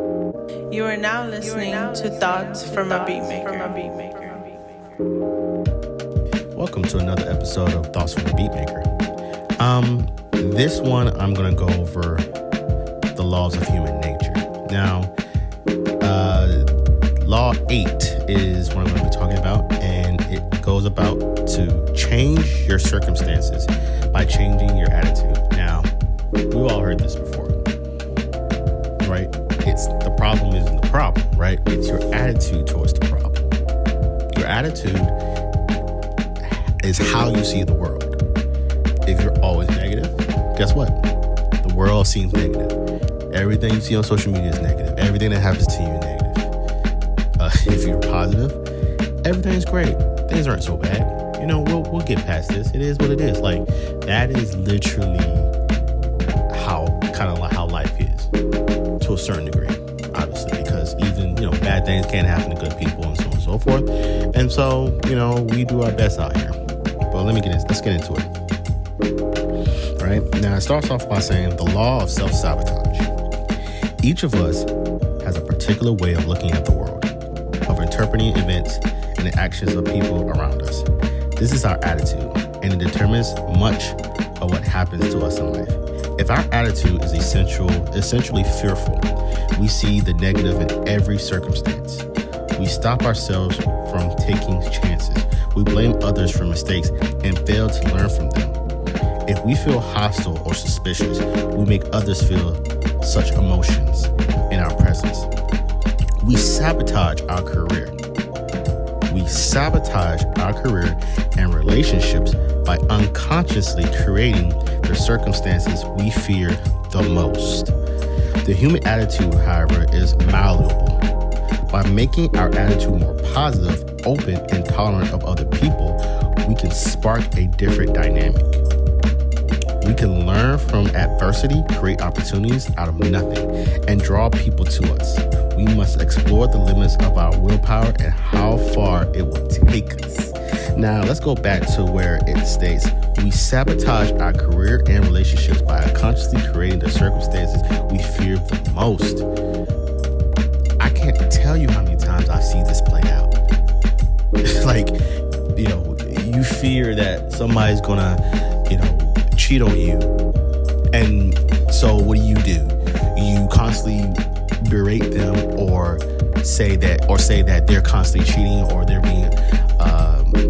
You are now listening to Thoughts from a Beatmaker. Welcome to another episode of Thoughts from a Beatmaker. This one I'm going to go over the laws of human nature. Now, Law 8 is what I'm going to be talking about, and it goes about to change your circumstances by changing your attitude. Now, we've all heard this before, right? It's the problem isn't the problem, right? It's your attitude towards the problem. Your attitude is how you see the world. If you're always negative, guess what? The world seems negative. Everything you see on social media is negative. Everything that happens to you is negative. If you're positive, everything is great. Things aren't so bad. You know, we'll get past this. It is what it is. Like, that is literally how life is to a certain degree, obviously, because even, bad things can happen to good people and so on and so forth. And so, we do our best out here. But let's get into it. All right. Now, it starts off by saying the law of self-sabotage. Each of us has a particular way of looking at the world, of interpreting events and the actions of people around us. This is our attitude, and it determines much of what happens to us in life. If our attitude is essentially fearful, we see the negative in every circumstance. We stop ourselves from taking chances. We blame others for mistakes and fail to learn from them. If we feel hostile or suspicious, we make others feel such emotions in our presence. We sabotage our career. We sabotage our career and relationships by unconsciously creating the circumstances we fear the most. The human attitude, however, is malleable. By making our attitude more positive, open, and tolerant of other people, we can spark a different dynamic. We can learn from adversity, create opportunities out of nothing, and draw people to us. We must explore the limits of our willpower and how far it will take us. Now, let's go back to where it states, we sabotage our career and relationships by unconsciously creating the circumstances we fear the most. I can't tell you how many times I've seen this play out. Like, you fear that somebody's gonna, cheat on you. And so what do? You constantly berate them or say that they're constantly cheating or they're being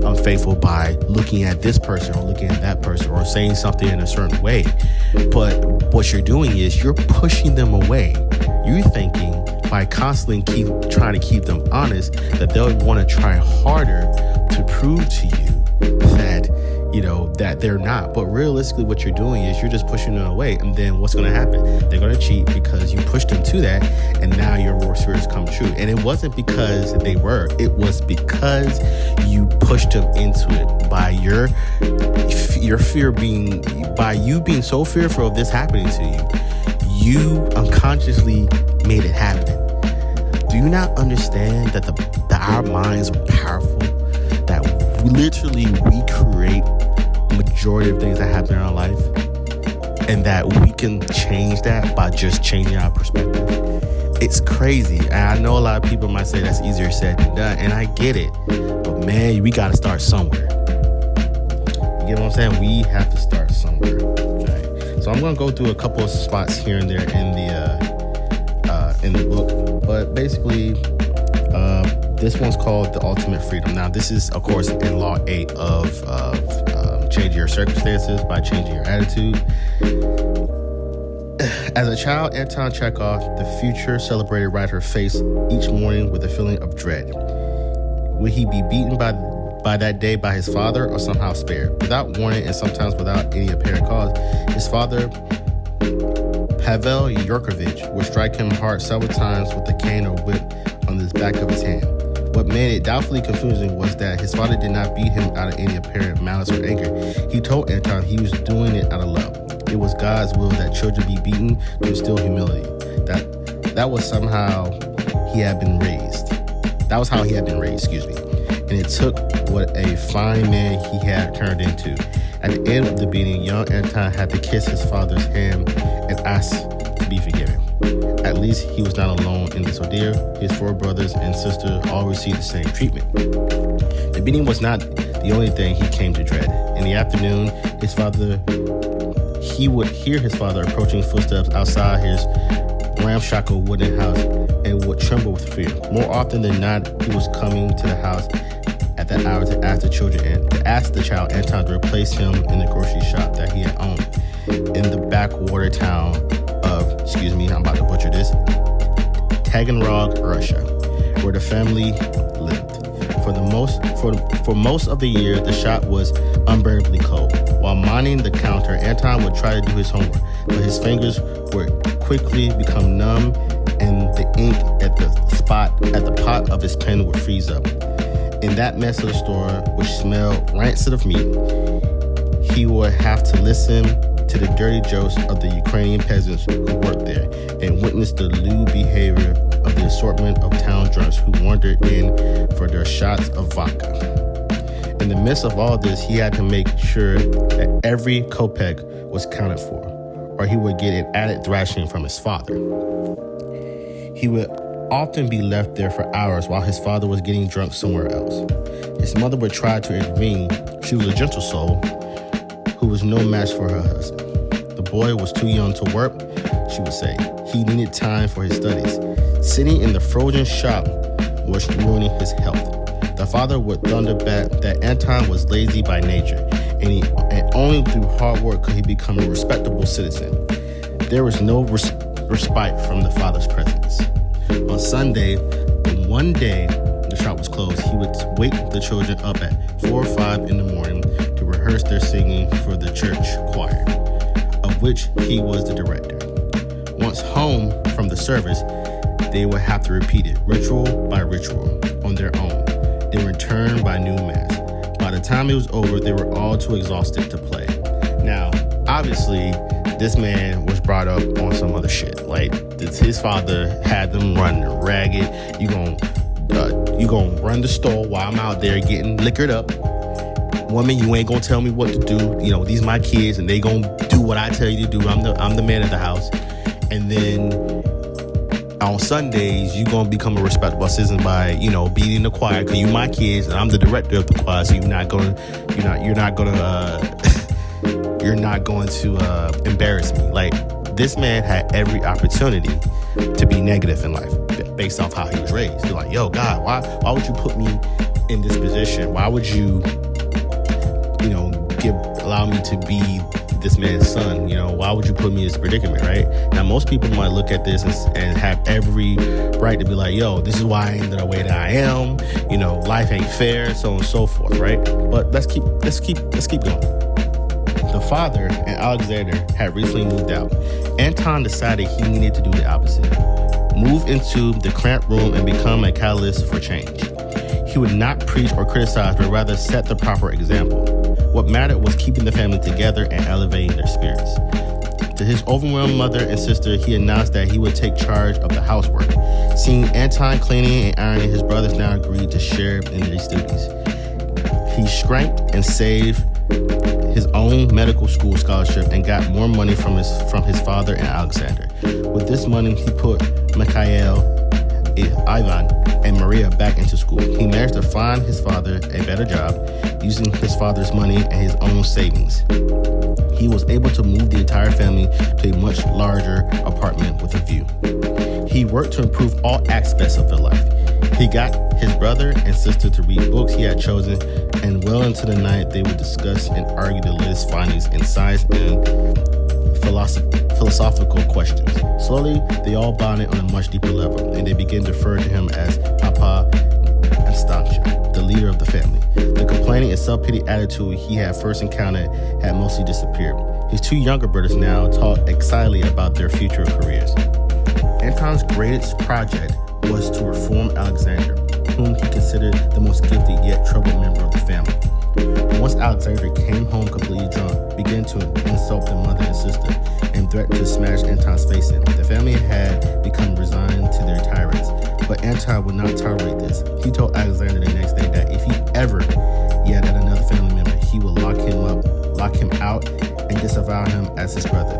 unfaithful by looking at this person or looking at that person or saying something in a certain way. But what you're doing is you're pushing them away. You're thinking by constantly trying to keep them honest that they'll want to try harder to prove to you that they're not. But realistically, what you're doing is you're just pushing them away. And then what's going to happen? They're going to cheat because you pushed them to that. And now your worst fears come true. And it wasn't because they were. It was because you pushed them into it by your fear by you being so fearful of this happening to you. You unconsciously made it happen. Do you not understand that our minds are powerful? That literally we create majority of things that happen in our life, and that we can change that by just changing our perspective. It's crazy. And I know a lot of people might say that's easier said than done, and I get it. But man, we got to start somewhere. You get what I'm saying? We have to start somewhere. Right? So I'm going to go through a couple of spots here and there in the book, but basically, this one's called The Ultimate Freedom. Now, this is, of course, in Law 8 of changing your circumstances by changing your attitude. As a child, Anton Chekhov, the future celebrated writer, faced each morning with a feeling of dread. Would he be beaten by that day by his father or somehow spared? Without warning and sometimes without any apparent cause, his father, Pavel Yurkovich, would strike him hard several times with a cane or whip on the back of his hand. What made it doubtfully confusing was that his father did not beat him out of any apparent malice or anger. He told Anton he was doing it out of love. It was God's will that children be beaten to instill humility. That was somehow he had been raised. That was how he had been raised, And it took what a fine man he had turned into. At the end of the beating, young Anton had to kiss his father's hand and ask to be forgiven. at least he was not alone in this ordeal. His 4 brothers and sister all received the same treatment. The beating was not the only thing he came to dread. In the afternoon, he would hear his father approaching footsteps outside his ramshackle wooden house and would tremble with fear. More often than not, he was coming to the house at that hour to ask the child Anton to replace him in the grocery shop that he had owned in the backwater town of, I'm about to butcher this, Taganrog, Russia, where the family lived. For most of the year, the shop was unbearably cold. While minding the counter, Anton would try to do his homework, but his fingers would quickly become numb, and the ink at the pot of his pen would freeze up. In that mess of the store, which smelled rancid of meat, he would have to listen to the dirty jokes of the Ukrainian peasants who worked there and witness the lewd behavior of the assortment of town drunks who wandered in for their shots of vodka. In the midst of all this, he had to make sure that every kopeck was counted for, or he would get an added thrashing from his father. He would often be left there for hours while his father was getting drunk somewhere else. His mother would try to intervene. She was a gentle soul who was no match for her husband. The boy was too young to work, she would say. He needed time for his studies. Sitting in the frozen shop was ruining his health. The father would thunder back that Anton was lazy by nature, and only through hard work could he become a respectable citizen. There was no respite from the father's presence. On Sunday, the one day the shop was closed, he would wake the children up at 4 or 5 in the morning to rehearse their singing for the church choir, of which he was the director. Once home from the service, they would have to repeat it, ritual by ritual, on their own, then return by new mass. By the time it was over, they were all too exhausted to play. Now, obviously, this man was brought up on some other shit. Like, his father had them run ragged. You gonna run the store while I'm out there getting liquored up. Woman, you ain't gonna tell me what to do. You know, these my kids, and they gonna do what I tell you to do. I'm the man of the house. And then on Sundays, you gonna become a respectable citizen by, beating the choir, because you my kids, and I'm the director of the choir. So you're not going to embarrass me. Like, this man had every opportunity to be negative in life based off how he was raised. You're like, yo, God, why would you put me in this position? Why would you, allow me to be this man's son? Why would you put me in this predicament, right? Now, most people might look at this and have every right to be like, yo, this is why I ended the way that I am. Life ain't fair, so on and so forth, right? But let's keep going. The father and Alexander had recently moved out. Anton decided he needed to do the opposite. Move into the cramped room and become a catalyst for change. He would not preach or criticize, but rather set the proper example. What mattered was keeping the family together and elevating their spirits. To his overwhelmed mother and sister, he announced that he would take charge of the housework. Seeing Anton cleaning and ironing, his brothers now agreed to share in these duties. He scrapped and saved his own medical school scholarship and got more money from his father and Alexander. With this money, he put Mikhail, Ivan, and Maria back into school. He managed to find his father a better job using his father's money and his own savings. He was able to move the entire family to a much larger apartment with a view. He worked to improve all aspects of their life. He got his brother and sister to read books he had chosen, and well into the night they would discuss and argue the latest findings in science and philosophical questions. Slowly, they all bonded on a much deeper level, and they began to refer to him as Papa Anstancia, the leader of the family. The complaining and self-pity attitude he had first encountered had mostly disappeared. His 2 younger brothers now talked excitedly about their future careers. Anton's greatest project was to reform Alexander, whom he considered the most gifted yet troubled member of the family. Once Alexander came home completely drunk, began to insult their mother and sister, and threatened to smash Anton's face in. The family had become resigned to their tyrants, but Anton would not tolerate this. He told Alexander the next day that if he ever yelled at another family member, he would lock him out, and disavow him as his brother.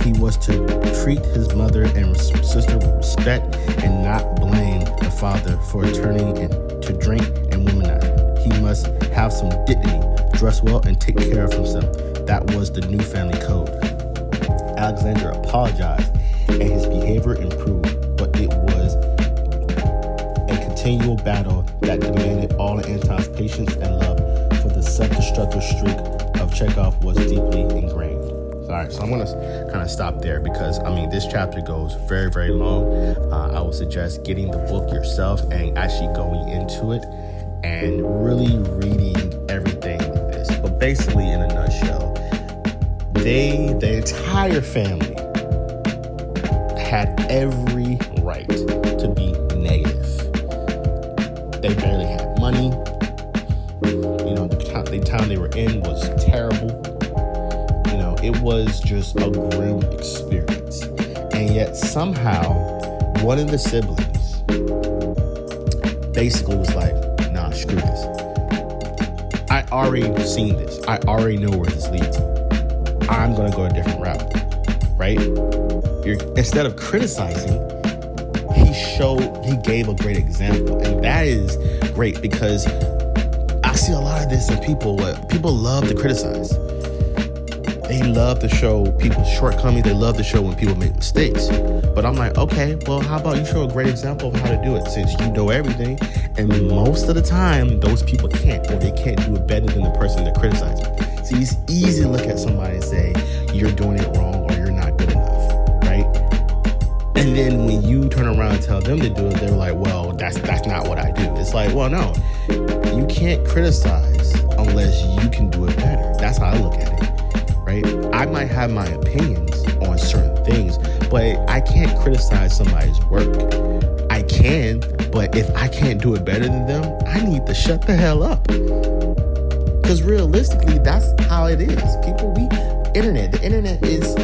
He was to treat his mother and sister with respect and not blame the father for turning to drink and womanizer. He must have some dignity, dress well, and take care of himself. That was the new family code. Alexander apologized and his behavior improved, but it was a continual battle that demanded all Anton's patience and love, for the self-destructive streak of Chekhov was deeply ingrained. All right, so I'm going to kind of stop there because, this chapter goes very, very long. I would suggest getting the book yourself and actually going into it and really reading everything with this. But basically, in a nutshell, the entire family had every right to be negative. They barely had money. The town they were in was terrible. It was just a grim experience. And yet somehow one of the siblings basically was like, nah, screw this. I already seen this. I already know where this leads. I'm going to go a different route, right? Instead of criticizing, he gave a great example. And that is great because I see a lot of this in people love to criticize. They love to show people's shortcomings. They love to show when people make mistakes. But I'm like, okay, well, how about you show a great example of how to do it since you know everything? And most of the time, those people can't, or they can't do it better than the person that criticizes me. See, it's easy to look at somebody and say, you're doing it wrong or you're not good enough, right? And then when you turn around and tell them to do it, they're like, well, that's not what I do. It's like, well, no, you can't criticize unless you can do it better. That's how I look at it. Right? I might have my opinions on certain things, but I can't criticize somebody's work. I can, but if I can't do it better than them, I need to shut the hell up. Because realistically, that's how it is. The internet is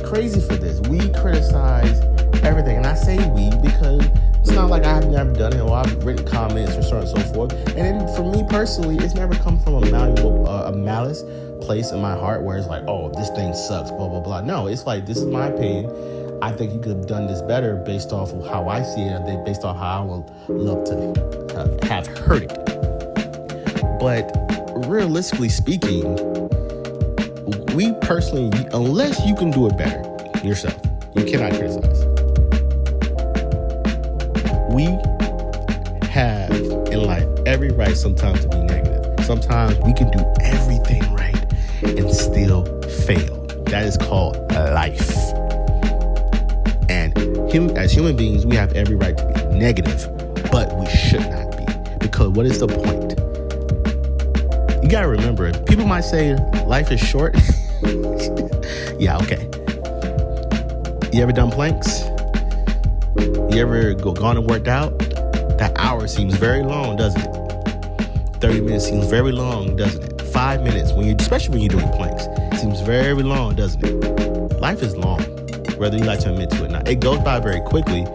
crazy for this. We criticize everything. And I say we because it's not like I've never done it or I've written comments or so on and so forth. And then for me personally, it's never come from a malice place in my heart where it's like, oh, this thing sucks, blah, blah, blah. No, it's like, this is my opinion. I think you could have done this better based off of how I see it, based off how I would love to have heard it. But realistically speaking, we personally, unless you can do it better yourself, you cannot criticize. We have in life every right sometimes to be negative. Sometimes we can do everything right and still fail. That is called life. And as human beings, we have every right to be negative, but we should not be. Because what is the point? You gotta remember, people might say life is short. Yeah, okay. You ever done planks? You ever gone and worked out? That hour seems very long, doesn't it? 30 minutes seems very long, doesn't it? 5 minutes, especially when you're doing planks, seems very long, doesn't it? Life is long, whether you like to admit to it or not. It goes by very quickly,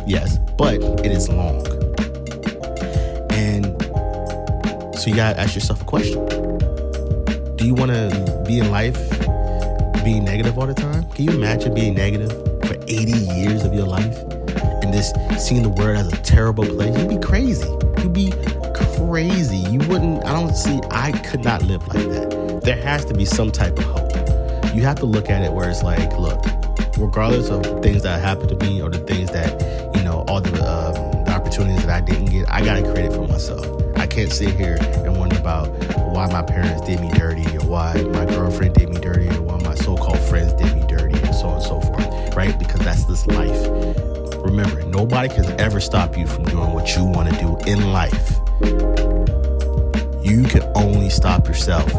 yes, but it is long. And so you gotta ask yourself a question. Do you want to be in life being negative all the time? Can you imagine being negative for 80 years of your life and just seeing the world as a terrible place? You'd be crazy. You'd be crazy. I could not live like that. There has to be some type of hope. You have to look at it where it's like, look, regardless of things that happen to me or the things that, all the opportunities that I didn't get, I got to create it for myself. I can't sit here and wonder about why my parents did me dirty or why my girlfriend did me dirty or why my so-called friends did me dirty and so on and so forth, right? Because that's this life. Remember, nobody can ever stop you from doing what you want to do in life. You can only stop yourself.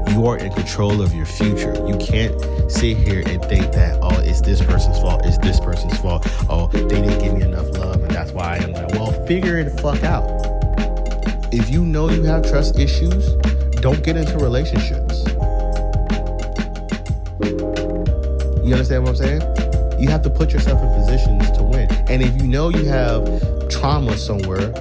You are in control of your future. You can't sit here and think that, oh, it's this person's fault. It's this person's fault. Oh, they didn't give me enough love and that's why I am that. Well, figure it the fuck out. If you know you have trust issues, don't get into relationships. You understand what I'm saying? You have to put yourself in positions to win. And if you know you have trauma somewhere,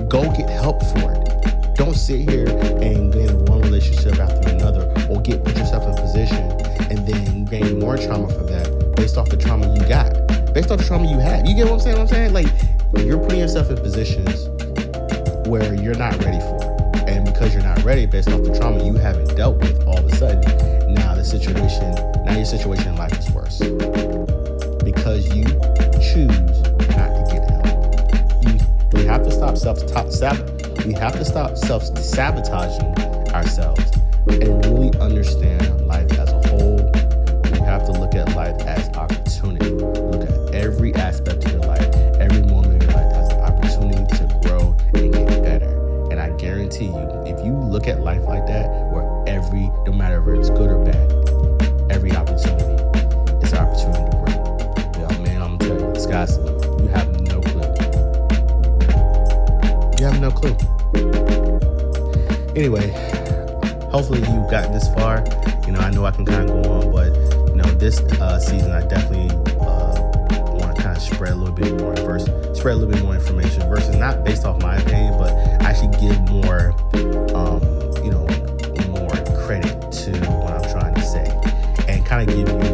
go get help for it. Don't sit here and get in one relationship after another or put yourself in position and then gain more trauma from that based off the trauma you got, based off the trauma you had. You get what I'm saying? Like, you're putting yourself in positions where you're not ready for. And because you're not ready, based off the trauma you haven't dealt with, all of a sudden, now your situation in life is worse. Because you choose not to get help. We have to stop self-sabotaging ourselves and really understand life as a whole. We have to look at life as opportunity. Look at every aspect of your life, every moment of your life as an opportunity to grow and get better. And I guarantee you, if you look at life like that, where no matter if it's good or bad, every opportunity is an opportunity to grow. Yeah, man, I'm telling you, sky's the limit. You have no clue. You have no clue. Anyway, hopefully you've gotten this far. I know I can kind of go on, but this season I definitely want to kind of spread a little bit more information versus not based off my opinion, but actually give more more credit to what I'm trying to say and kind of give you